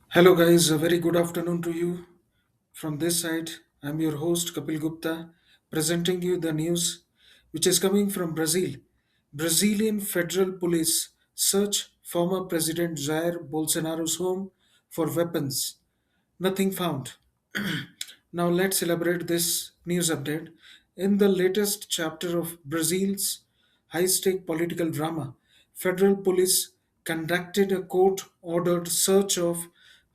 Hello, guys. A very good afternoon to you. From this side, I'm your host Kapil Gupta, presenting you the news which is coming from Brazil. Brazilian Federal Police search former President Jair Bolsonaro's home for weapons. Nothing found. Now let's elaborate this news update. In the latest chapter of Brazil's high-stake political drama, federal police conducted a court-ordered search of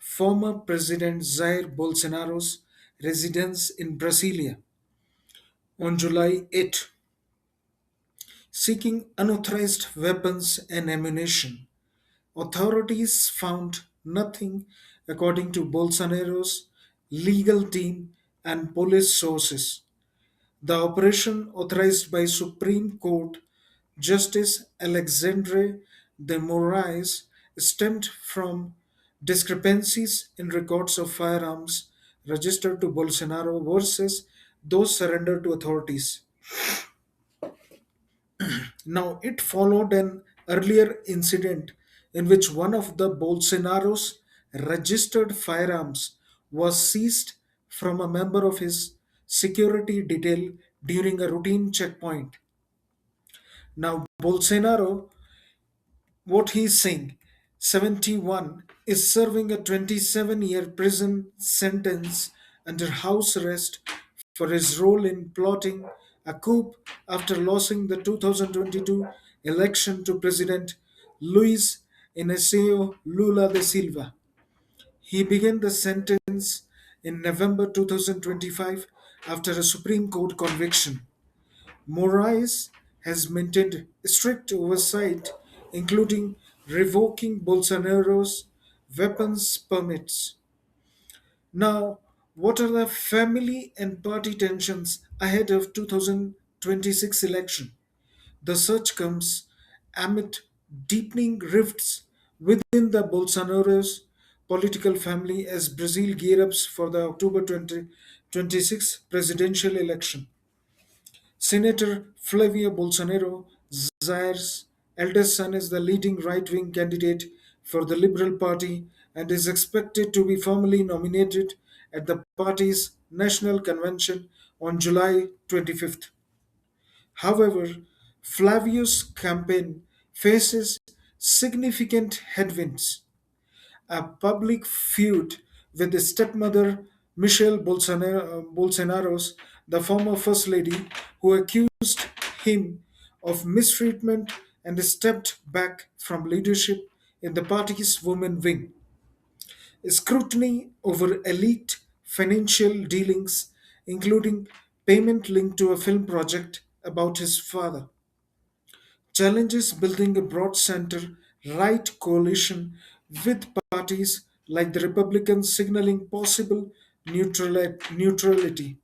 former President Jair Bolsonaro's residence in Brasilia on July 8, seeking unauthorized weapons and ammunition. Authorities found nothing, according to Bolsonaro's legal team and police sources. The operation, authorized by Supreme Court Justice Alexandre de Moraes, stemmed from discrepancies in records of firearms registered to Bolsonaro versus those surrendered to authorities. Now, it followed an earlier incident in which one of the Bolsonaro's registered firearms was seized from a member of his security detail during a routine checkpoint. Now, Bolsonaro, what he's saying, 71, is serving a 27-year prison sentence under house arrest for his role in plotting a coup after losing the 2022 election to President Luiz Inácio Lula da Silva. He began the sentence in November 2025 after a Supreme Court conviction. Moraes has maintained strict oversight, including revoking Bolsonaro's weapons permits. Now, what are the family and party tensions ahead of 2026 election? The search comes amid deepening rifts within the Bolsonaro's political family as Brazil gears up for the October 2026 presidential election. Senator Flavio Bolsonaro, Zair's eldest son, is the leading right wing candidate for the Liberal Party and is expected to be formally nominated at the party's national convention on July 25th. However, Flavio's campaign faces significant headwinds. A public feud with his stepmother, Michelle Bolsonaro's, the former First Lady, who accused him of mistreatment and stepped back from leadership in the party's women wing. Scrutiny over elite financial dealings, including payment linked to a film project about his father, challenges building a broad center right coalition with parties like the Republicans signaling possible neutrality.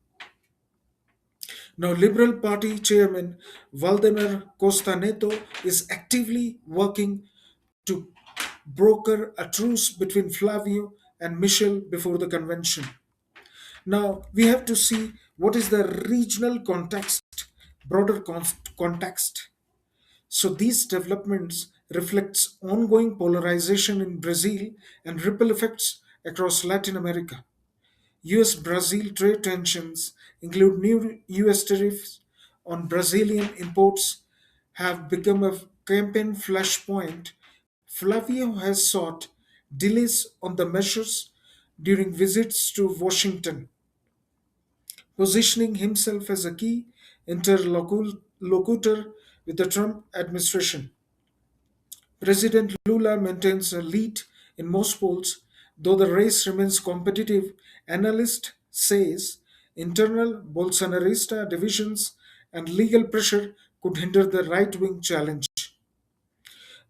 Now, Liberal Party Chairman Valdemar Costa Neto is actively working to broker a truce between Flavio and Michel before the convention. Now, we have to see what is the regional context, broader context. So these developments reflects ongoing polarization in Brazil and ripple effects across Latin America. US Brazil trade tensions include new US tariffs on Brazilian imports have become a campaign flashpoint. Flavio has sought delays on the measures during visits to Washington, positioning himself as a key interlocutor with the Trump administration. President Lula maintains a lead in most polls, though the race remains competitive. Analyst says internal Bolsonarista divisions and legal pressure could hinder the right-wing challenge.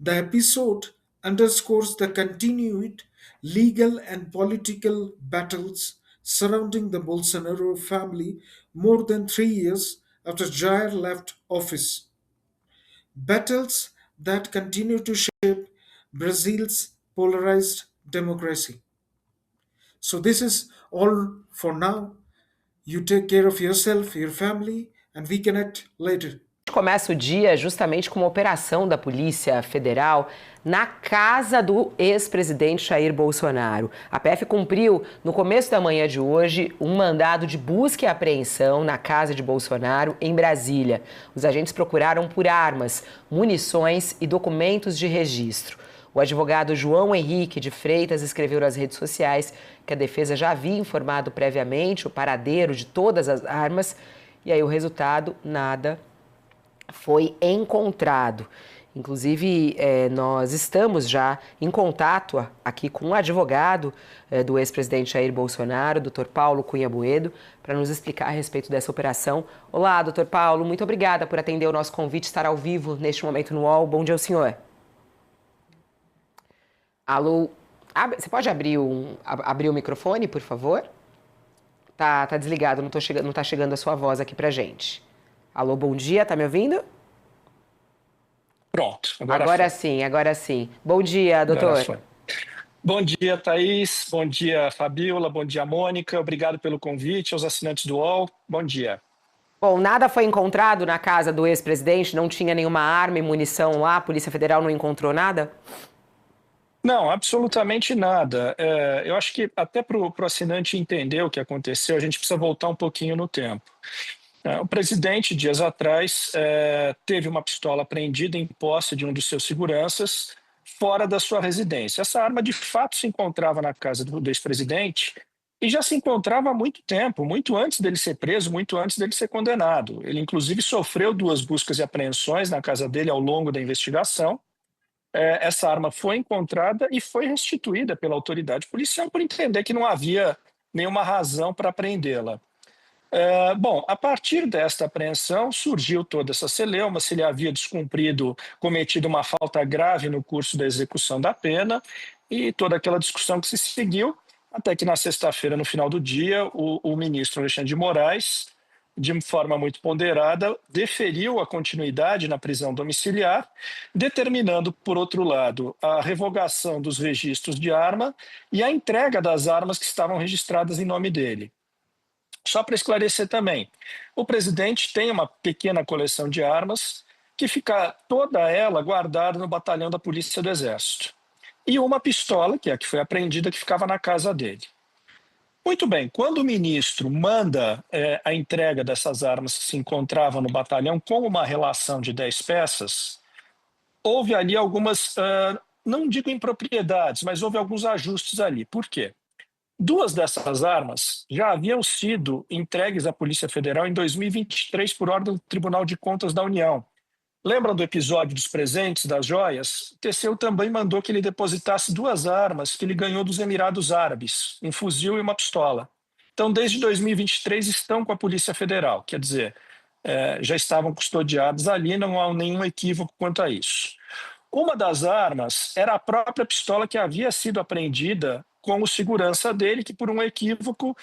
The episode underscores the continued legal and political battles surrounding the Bolsonaro family more than 3 years after Jair left office. Battles that continue to shape Brazil's polarized democracy. So, this is all for now. You take care of yourself, your family, and we connect later. Começa o dia justamente com uma operação da Polícia Federal na casa do ex-presidente Jair Bolsonaro. A PF cumpriu, no começo da manhã de hoje, um mandado de busca e apreensão na casa de Bolsonaro, em Brasília. Os agentes procuraram por armas, munições e documentos de registro. O advogado João Henrique de Freitas escreveu nas redes sociais que a defesa já havia informado previamente o paradeiro de todas as armas e aí o resultado, nada foi encontrado. Inclusive, nós estamos já em contato aqui com o advogado do ex-presidente Jair Bolsonaro, Dr. Paulo Cunha Buedo, para nos explicar a respeito dessa operação. Olá, Dr. Paulo, muito obrigada por atender o nosso convite, estar ao vivo neste momento no UOL. Bom dia ao senhor. Alô, você pode abrir o microfone, por favor? Tá desligado, não tá chegando a sua voz aqui pra gente. Alô, bom dia, tá me ouvindo? Pronto, Agora sim. Bom dia, doutor. Bom dia, Thaís. Bom dia, Fabiola. Bom dia, Mônica. Obrigado pelo convite aos assinantes do UOL. Bom dia. Bom, nada foi encontrado na casa do ex-presidente? Não tinha nenhuma arma e munição lá? A Polícia Federal não encontrou nada? Não, absolutamente nada. Eu acho que até para o assinante entender o que aconteceu, a gente precisa voltar um pouquinho no tempo. O presidente, dias atrás, teve uma pistola apreendida em posse de um dos seus seguranças fora da sua residência. Essa arma, de fato, se encontrava na casa do ex-presidente e já se encontrava há muito tempo, muito antes dele ser preso, muito antes dele ser condenado. Ele, inclusive, sofreu 2 buscas e apreensões na casa dele ao longo da investigação. Essa arma foi encontrada e foi restituída pela autoridade policial por entender que não havia nenhuma razão para apreendê-la. Bom, a partir desta apreensão surgiu toda essa celeuma, se ele havia cometido uma falta grave no curso da execução da pena e toda aquela discussão que se seguiu, até que na sexta-feira, no final do dia, o ministro Alexandre de Moraes, de forma muito ponderada, deferiu a continuidade na prisão domiciliar, determinando, por outro lado, a revogação dos registros de arma e a entrega das armas que estavam registradas em nome dele. Só para esclarecer também, o presidente tem uma pequena coleção de armas que fica toda ela guardada no batalhão da Polícia do Exército. E uma pistola, que é a que foi apreendida, que ficava na casa dele. Muito bem, quando o ministro manda a entrega dessas armas que se encontravam no batalhão com uma relação de 10 peças, houve ali algumas, não digo impropriedades, mas houve alguns ajustes ali. Por quê? 2 dessas armas já haviam sido entregues à Polícia Federal em 2023 por ordem do Tribunal de Contas da União. Lembram do episódio dos presentes, das joias? O TCU também mandou que ele depositasse 2 armas que ele ganhou dos Emirados Árabes, um fuzil e uma pistola. Então, desde 2023 estão com a Polícia Federal, quer dizer, já estavam custodiados ali, não há nenhum equívoco quanto a isso. Uma das armas era a própria pistola que havia sido apreendida com o segurança dele, que por um equívoco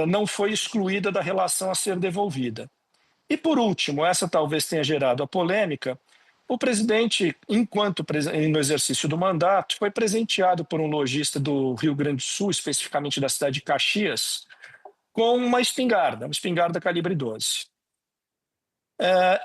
não foi excluída da relação a ser devolvida. E por último, essa talvez tenha gerado a polêmica, o presidente, enquanto no exercício do mandato, foi presenteado por um lojista do Rio Grande do Sul, especificamente da cidade de Caxias, com uma espingarda calibre 12.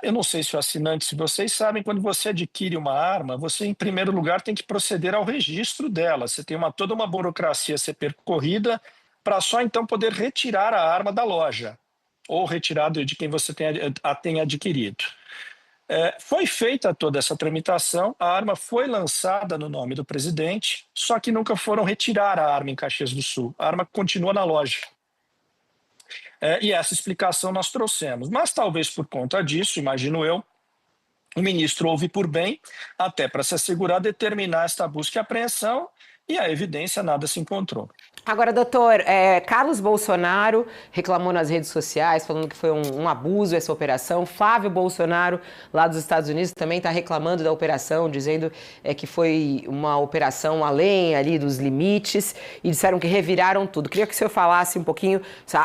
Eu não sei se o assinante, se vocês sabem, quando você adquire uma arma, você, em primeiro lugar, tem que proceder ao registro dela. Você tem toda uma burocracia a ser percorrida para só então poder retirar a arma da loja ou retirado de quem você a tenha adquirido. Foi feita toda essa tramitação, a arma foi lançada no nome do presidente, só que nunca foram retirar a arma em Caxias do Sul. A arma continua na loja. E essa explicação nós trouxemos. Mas talvez por conta disso, imagino eu, o ministro ouve por bem, até para se assegurar, determinar esta busca e apreensão, e a evidência nada se encontrou. Agora, doutor, Carlos Bolsonaro reclamou nas redes sociais, falando que foi um abuso essa operação. Flávio Bolsonaro, lá dos Estados Unidos, também está reclamando da operação, dizendo que foi uma operação além ali dos limites e disseram que reviraram tudo. Queria que o senhor falasse um pouquinho,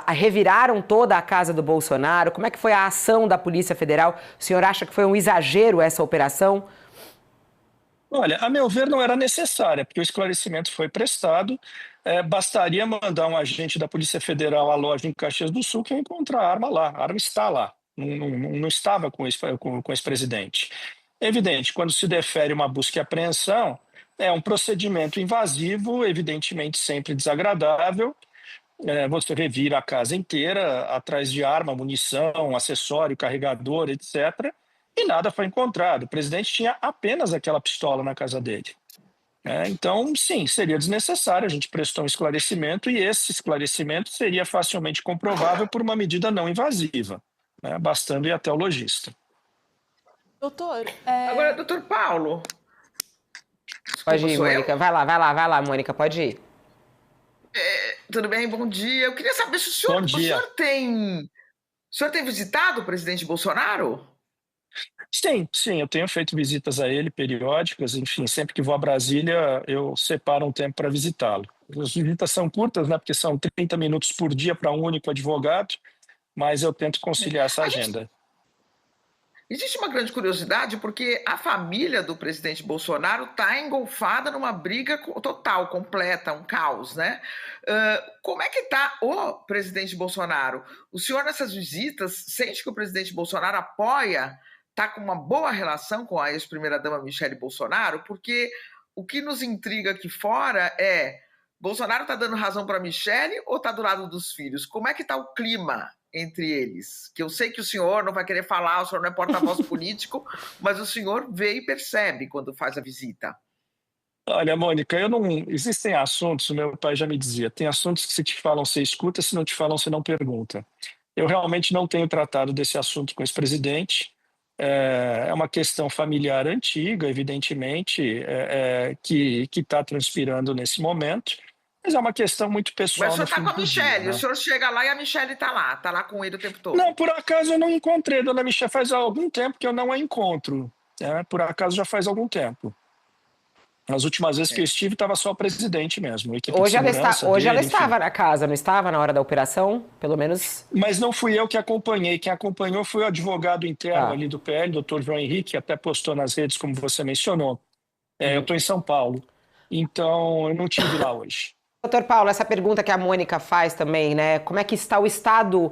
reviraram toda a casa do Bolsonaro, como é que foi a ação da Polícia Federal? O senhor acha que foi um exagero essa operação? Olha, a meu ver, não era necessária, porque o esclarecimento foi prestado. Bastaria mandar um agente da Polícia Federal à loja em Caxias do Sul que ia encontrar a arma lá. A arma está lá. não estava com o ex-presidente. É evidente, quando se defere uma busca e apreensão, é um procedimento invasivo, evidentemente sempre desagradável. Você revira a casa inteira atrás de arma, munição, acessório, carregador, etc. E nada foi encontrado. O presidente tinha apenas aquela pistola na casa dele. Então, sim, seria desnecessário. A gente prestou um esclarecimento e esse esclarecimento seria facilmente comprovável por uma medida não invasiva, né, bastando ir até o legista. Doutor, Agora, doutor Paulo. Pode Desculpa, ir, sou eu? Mônica. Vai lá, Mônica, pode ir. Tudo bem? Bom dia. Eu queria saber se Bom dia. o senhor tem visitado o presidente Bolsonaro? Sim, eu tenho feito visitas a ele periódicas, enfim, sempre que vou a Brasília, eu separo um tempo para visitá-lo. As visitas são curtas, né, porque são 30 minutos por dia para um único advogado, mas eu tento conciliar essa agenda. Existe uma grande curiosidade porque a família do presidente Bolsonaro está engolfada numa briga total, completa, um caos, né? Como é que está o presidente Bolsonaro? O senhor, nessas visitas, sente que o presidente Bolsonaro apoia, está com uma boa relação com a ex-primeira-dama Michele Bolsonaro? Porque o que nos intriga aqui fora é: Bolsonaro está dando razão para Michele ou está do lado dos filhos? Como é que está o clima entre eles? Que eu sei que o senhor não vai querer falar, o senhor não é porta-voz político, mas o senhor vê e percebe quando faz a visita. Olha, Mônica, existem assuntos, o meu pai já me dizia, tem assuntos que se te falam você escuta, se não te falam você não pergunta. Eu realmente não tenho tratado desse assunto com esse presidente. É uma questão familiar antiga, evidentemente, que está transpirando nesse momento, mas é uma questão muito pessoal. Mas o senhor está no com a fim do dia, Michele, né? o senhor chega lá e a Michele está lá com ele o tempo todo. Não, por acaso eu não encontrei a dona Michele, faz algum tempo que eu não a encontro, né? Por acaso já faz algum tempo. As últimas vezes que eu estive, estava só o presidente mesmo, a equipe de Hoje ela segurança ela dele, enfim. estava na casa, não estava na hora da operação? Pelo menos. Mas não fui eu que acompanhei. Quem acompanhou foi o advogado interno ali do PL, doutor João Henrique, que até postou nas redes, como você mencionou. Eu estou em São Paulo, então eu não estive lá hoje. Doutor Paulo, essa pergunta que a Mônica faz também, né? Como é que está o estado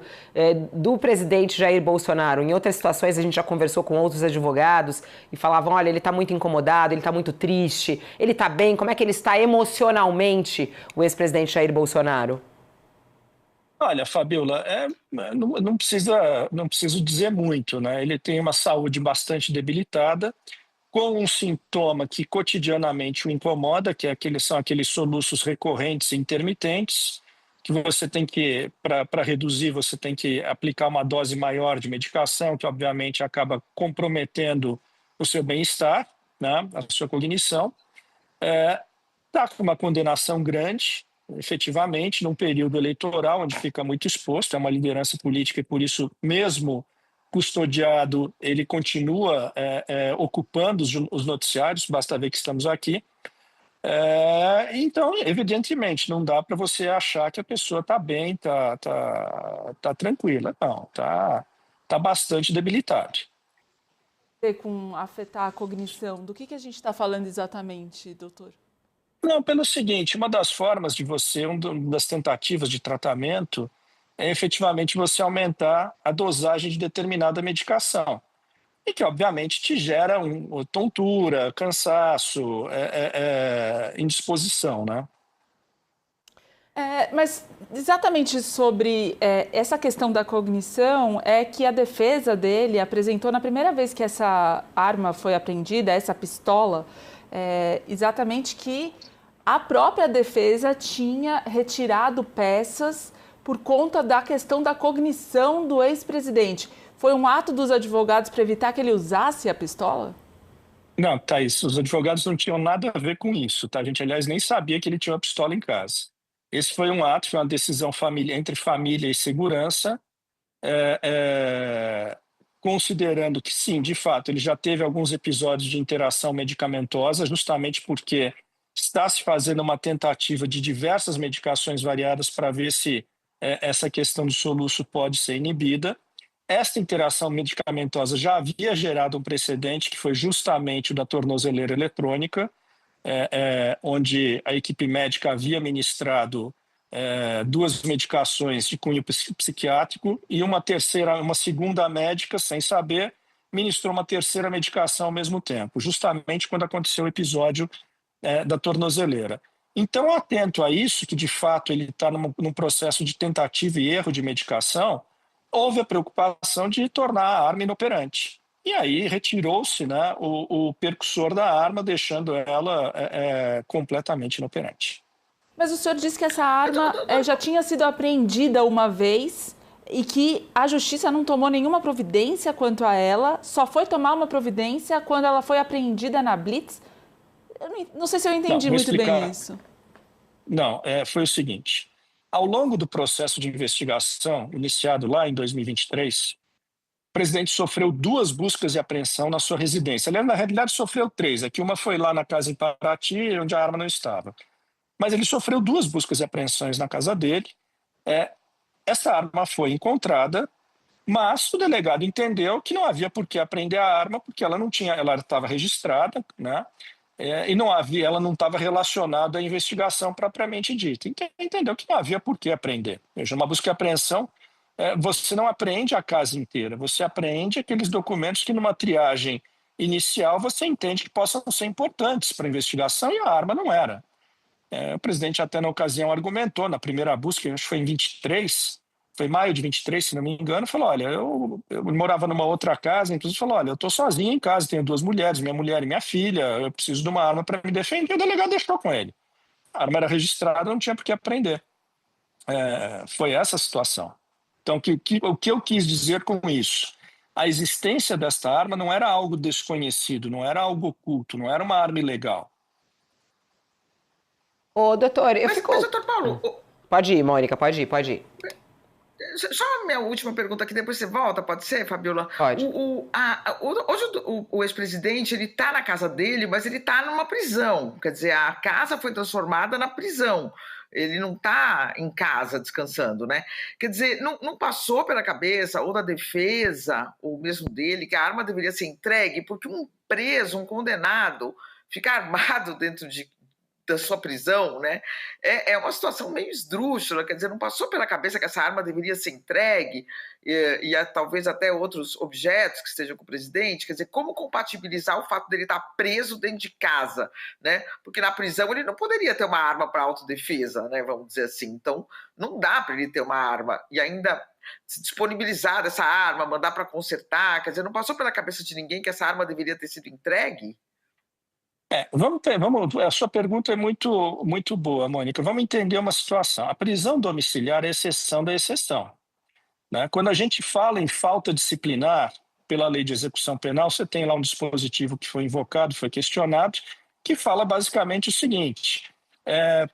do presidente Jair Bolsonaro? Em outras situações a gente já conversou com outros advogados e falavam, olha, ele está muito incomodado, ele está muito triste, ele está bem, como é que ele está emocionalmente, o ex-presidente Jair Bolsonaro? Olha, Fabiola, não preciso dizer muito, né? Ele tem uma saúde bastante debilitada, com um sintoma que cotidianamente o incomoda, são aqueles soluços recorrentes e intermitentes, que você tem que, para reduzir, você tem que aplicar uma dose maior de medicação, que obviamente acaba comprometendo o seu bem-estar, né, a sua cognição. Está com uma condenação grande, efetivamente, num período eleitoral, onde fica muito exposto, é uma liderança política e, por isso, mesmo custodiado, ele continua ocupando os noticiários, basta ver que estamos aqui. Então, evidentemente, não dá para você achar que a pessoa está bem, tá tranquila. Não, está bastante debilitada. Com afetar a cognição, do que a gente está falando exatamente, doutor? Não, pelo seguinte, uma das formas de uma das tentativas de tratamento é efetivamente você aumentar a dosagem de determinada medicação. E que, obviamente, te gera tontura, cansaço, indisposição, né? Mas exatamente sobre essa questão da cognição é que a defesa dele apresentou na primeira vez que essa arma foi apreendida, essa pistola, exatamente que a própria defesa tinha retirado peças por conta da questão da cognição do ex-presidente. Foi um ato dos advogados para evitar que ele usasse a pistola? Não, Thaís, os advogados não tinham nada a ver com isso, tá? A gente, aliás, nem sabia que ele tinha uma pistola em casa. Esse foi um ato, foi uma decisão entre família e segurança, considerando que, sim, de fato, ele já teve alguns episódios de interação medicamentosa, justamente porque está se fazendo uma tentativa de diversas medicações variadas para ver se essa questão do soluço pode ser inibida. Esta interação medicamentosa já havia gerado um precedente, que foi justamente o da tornozeleira eletrônica, onde a equipe médica havia ministrado 2 medicações de cunho psiquiátrico e uma segunda médica, sem saber, ministrou uma terceira medicação ao mesmo tempo, justamente quando aconteceu o episódio da tornozeleira. Então, atento a isso, que de fato ele está num processo de tentativa e erro de medicação, houve a preocupação de tornar a arma inoperante. E aí retirou-se, né, o percussor da arma, deixando ela completamente inoperante. Mas o senhor disse que essa arma já tinha sido apreendida uma vez e que a justiça não tomou nenhuma providência quanto a ela, só foi tomar uma providência quando ela foi apreendida na Blitz. Eu não sei se eu entendi muito bem isso. Não, foi o seguinte. Ao longo do processo de investigação, iniciado lá em 2023, o presidente sofreu 2 buscas e apreensão na sua residência. Aliás, na realidade, sofreu 3. Aqui uma foi lá na casa em Paraty, onde a arma não estava. Mas ele sofreu 2 buscas e apreensões na casa dele. Essa arma foi encontrada, mas o delegado entendeu que não havia por que apreender a arma, porque ela estava registrada, né? E ela não estava relacionada à investigação propriamente dita. Entendeu que não havia por que apreender. Veja, uma busca e apreensão, você não apreende a casa inteira, você apreende aqueles documentos que numa triagem inicial você entende que possam ser importantes para a investigação, e a arma não era. O presidente até na ocasião argumentou, na primeira busca, acho que foi em 23, foi maio de 23, se não me engano, falou, olha, eu morava numa outra casa, inclusive falou, olha, eu estou sozinho em casa, tenho 2 mulheres, minha mulher e minha filha, eu preciso de uma arma para me defender, e o delegado deixou com ele. A arma era registrada, não tinha por que apreender. Foi essa a situação. Então, o que eu quis dizer com isso? A existência desta arma não era algo desconhecido, não era algo oculto, não era uma arma ilegal. Ô, doutor, Mas, doutor Paulo... Pode ir, Mônica, pode ir. Só a minha última pergunta aqui, depois você volta, pode ser, Fabiola? Pode. Hoje o ex-presidente, ele está na casa dele, mas ele está numa prisão. Quer dizer, a casa foi transformada na prisão. Ele não está em casa descansando, né? Quer dizer, não passou pela cabeça, ou da defesa, ou mesmo dele, que a arma deveria ser entregue, porque um preso, um condenado, ficar armado dentro da sua prisão, né? É uma situação meio esdrúxula, quer dizer, não passou pela cabeça que essa arma deveria ser entregue e talvez até outros objetos que estejam com o presidente, quer dizer, como compatibilizar o fato dele estar preso dentro de casa, né? Porque na prisão ele não poderia ter uma arma para autodefesa, né? Vamos dizer assim, então não dá para ele ter uma arma e ainda se disponibilizar dessa arma, mandar para consertar, quer dizer, não passou pela cabeça de ninguém que essa arma deveria ter sido entregue? A sua pergunta é muito, muito boa, Mônica. Vamos entender uma situação. A prisão domiciliar é a exceção da exceção, né? Quando a gente fala em falta disciplinar pela lei de execução penal, você tem lá um dispositivo que foi invocado, foi questionado, que fala basicamente o seguinte: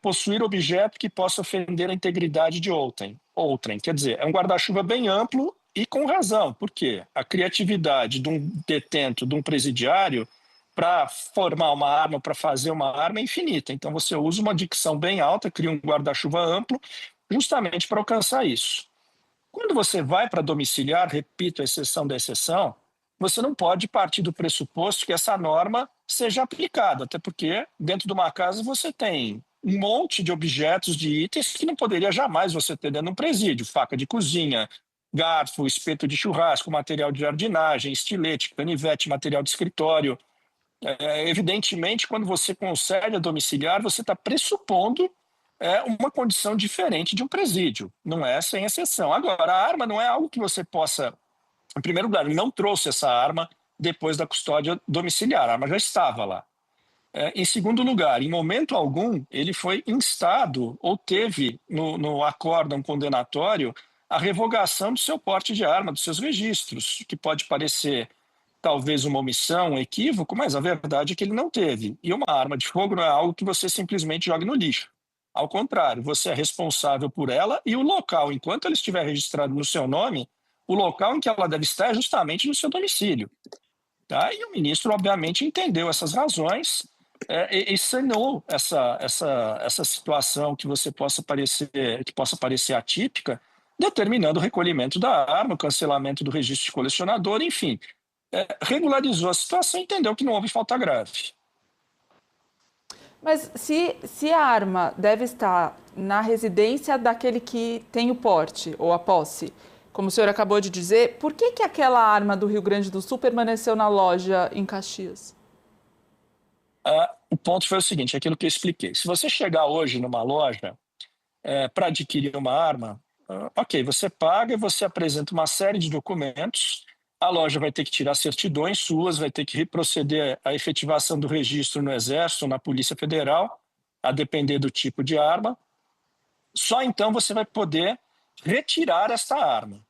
possuir objeto que possa ofender a integridade de outrem. Quer dizer, é um guarda-chuva bem amplo e com razão. Por quê? A criatividade de um detento, de um presidiário, para formar uma arma, para fazer uma arma, é infinita. Então, você usa uma dicção bem alta, cria um guarda-chuva amplo, justamente para alcançar isso. Quando você vai para domiciliar, repito, a exceção da exceção, você não pode partir do pressuposto que essa norma seja aplicada, até porque dentro de uma casa você tem um monte de objetos, de itens que não poderia jamais você ter dentro de um presídio: faca de cozinha, garfo, espeto de churrasco, material de jardinagem, estilete, canivete, material de escritório. Evidentemente, quando você concede a domiciliar, você está pressupondo uma condição diferente de um presídio, não é sem exceção. Agora, a arma não é algo que você possa... Em primeiro lugar, ele não trouxe essa arma depois da custódia domiciliar, a arma já estava lá. Em segundo lugar, em momento algum, ele foi instado ou teve no acórdão condenatório a revogação do seu porte de arma, dos seus registros, que pode parecer talvez uma omissão, um equívoco, mas a verdade é que ele não teve. E uma arma de fogo não é algo que você simplesmente joga no lixo. Ao contrário, você é responsável por ela, e o local, enquanto ela estiver registrado no seu nome, o local em que ela deve estar é justamente no seu domicílio. Tá? E o ministro, obviamente, entendeu essas razões e sanou essa situação que possa parecer atípica, determinando o recolhimento da arma, o cancelamento do registro de colecionador, enfim. Regularizou a situação e entendeu que não houve falta grave. Mas se a arma deve estar na residência daquele que tem o porte ou a posse, como o senhor acabou de dizer, por que aquela arma do Rio Grande do Sul permaneceu na loja em Caxias? O ponto foi o seguinte, aquilo que eu expliquei. Se você chegar hoje numa loja para adquirir uma arma, ok, você paga e você apresenta uma série de documentos, a loja vai ter que tirar certidões suas, vai ter que proceder à efetivação do registro no Exército, na Polícia Federal, a depender do tipo de arma. Só então você vai poder retirar esta arma,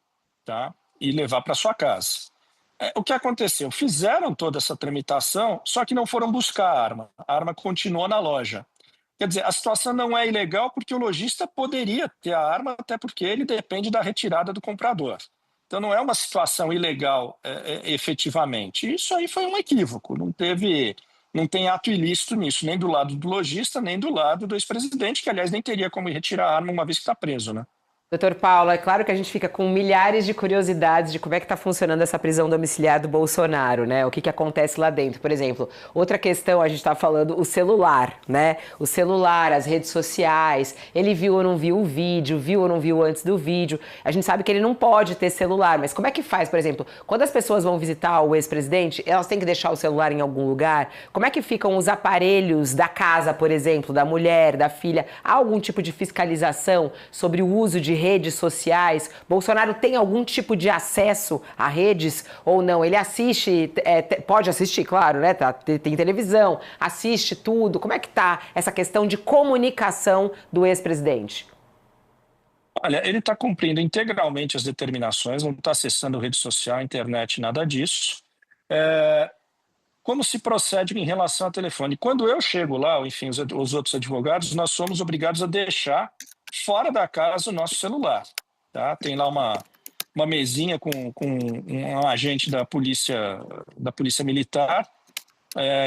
tá? E levar para sua casa. O que aconteceu? Fizeram toda essa tramitação, só que não foram buscar a arma. A arma continuou na loja. Quer dizer, a situação não é ilegal porque o lojista poderia ter a arma, até porque ele depende da retirada do comprador. Então não é uma situação ilegal efetivamente. Isso aí foi um equívoco, não tem ato ilícito nisso, nem do lado do lojista, nem do lado do ex-presidente, que aliás nem teria como retirar a arma uma vez que está preso, né? Doutor Paulo, é claro que a gente fica com milhares de curiosidades de como é que está funcionando essa prisão domiciliar do Bolsonaro, né? O que acontece lá dentro. Por exemplo, outra questão, a gente está falando o celular, né? O celular, as redes sociais, ele viu ou não viu o vídeo, viu ou não viu antes do vídeo. A gente sabe que ele não pode ter celular, mas como é que faz, por exemplo, quando as pessoas vão visitar o ex-presidente, elas têm que deixar o celular em algum lugar? Como é que ficam os aparelhos da casa, por exemplo, da mulher, da filha? Há algum tipo de fiscalização sobre o uso de redes sociais? Bolsonaro tem algum tipo de acesso a redes ou não? Ele assiste, pode assistir, claro, né? Tem televisão, assiste tudo. Como é que tá essa questão de comunicação do ex-presidente? Olha, ele está cumprindo integralmente as determinações, não está acessando rede social, internet, nada disso. Como se procede em relação ao telefone? Quando eu chego lá, ou enfim, os outros advogados, nós somos obrigados a deixar fora da casa o nosso celular. Tá? Tem lá uma mesinha com um agente da polícia Militar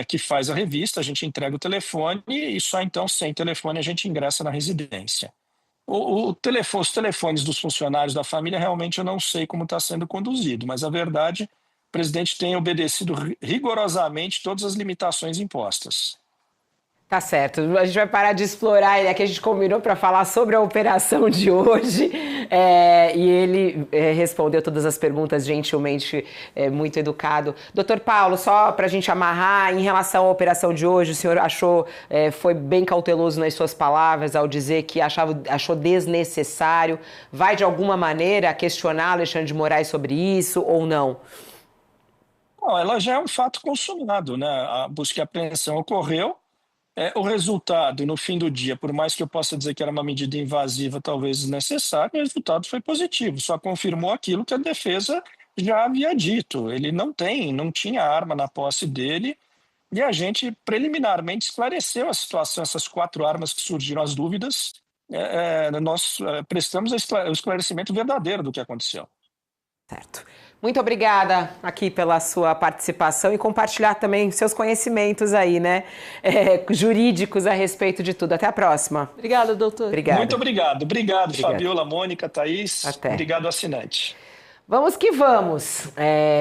que faz a revista, a gente entrega o telefone e só então, sem telefone, a gente ingressa na residência. Os telefones dos funcionários da família, realmente eu não sei como está sendo conduzido, mas a verdade, o presidente tem obedecido rigorosamente todas as limitações impostas. Tá certo, a gente vai parar de explorar ele, que a gente combinou para falar sobre a operação de hoje, e ele respondeu todas as perguntas gentilmente, muito educado. Doutor Paulo, só para a gente amarrar, em relação à operação de hoje, o senhor achou, foi bem cauteloso nas suas palavras ao dizer que achou desnecessário, vai de alguma maneira questionar Alexandre de Moraes sobre isso ou não? Não, ela já é um fato consumado, né? A busca e apreensão ocorreu. O resultado, no fim do dia, por mais que eu possa dizer que era uma medida invasiva, talvez desnecessária, o resultado foi positivo, só confirmou aquilo que a defesa já havia dito. Ele não tinha arma na posse dele, e a gente preliminarmente esclareceu a situação, essas 4 armas que surgiram as dúvidas, nós prestamos o esclarecimento verdadeiro do que aconteceu. Certo. Muito obrigada aqui pela sua participação e compartilhar também seus conhecimentos aí, né, jurídicos a respeito de tudo. Até a próxima. Obrigada, doutor. Obrigado. Muito obrigado. Obrigado, Fabiola, Mônica, Thaís. Até. Obrigado, assinante. Vamos que vamos.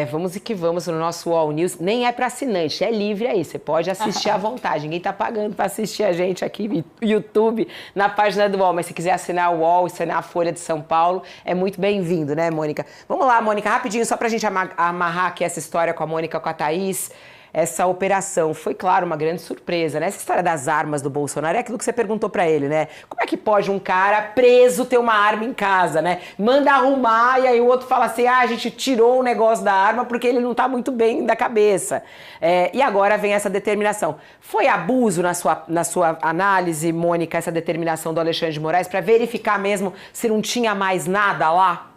Vamos que vamos no nosso All News. Nem é para assinante, é livre aí. Você pode assistir à vontade. Ninguém tá pagando para assistir a gente aqui no YouTube, na página do UOL. Mas se quiser assinar o UOL, assinar a Folha de São Paulo, é muito bem-vindo, né, Mônica? Vamos lá, Mônica, rapidinho, só pra gente amarrar aqui essa história com a Mônica, com a Thaís. Essa operação foi, claro, uma grande surpresa, né? Essa história das armas do Bolsonaro é aquilo que você perguntou pra ele, né? Como é que pode um cara preso ter uma arma em casa, né? Manda arrumar e aí o outro fala assim, a gente tirou o negócio da arma porque ele não tá muito bem da cabeça. E agora vem essa determinação. Foi abuso na sua análise, Mônica, essa determinação do Alexandre de Moraes pra verificar mesmo se não tinha mais nada lá?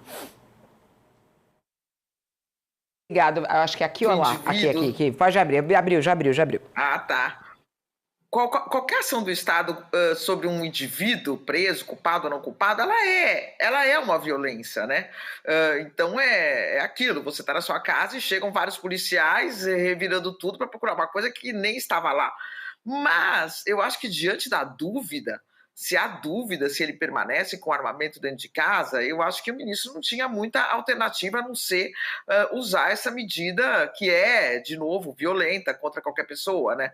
Obrigado, acho que aqui ou lá? Aqui. Pode abrir, já abriu. Ah, tá. Qualquer ação do Estado sobre um indivíduo preso, culpado ou não culpado, ela é uma violência, né? Então é aquilo, você está na sua casa e chegam vários policiais revirando tudo para procurar uma coisa que nem estava lá. Mas eu acho que diante da dúvida, se há dúvida se ele permanece com armamento dentro de casa, eu acho que o ministro não tinha muita alternativa a não ser usar essa medida que é, de novo, violenta contra qualquer pessoa, né?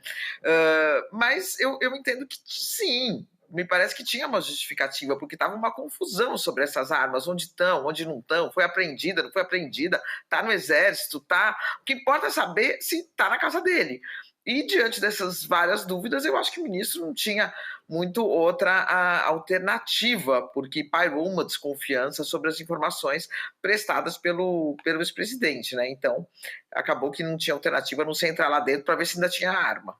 Mas eu entendo que sim, me parece que tinha uma justificativa, porque estava uma confusão sobre essas armas, onde estão, onde não estão, foi apreendida, não foi apreendida, está no exército, tá. O que importa é saber se está na casa dele. E diante dessas várias dúvidas, eu acho que o ministro não tinha muito outra alternativa, porque pairou uma desconfiança sobre as informações prestadas pelo ex-presidente, né? Então, acabou que não tinha alternativa a não ser entrar lá dentro para ver se ainda tinha arma.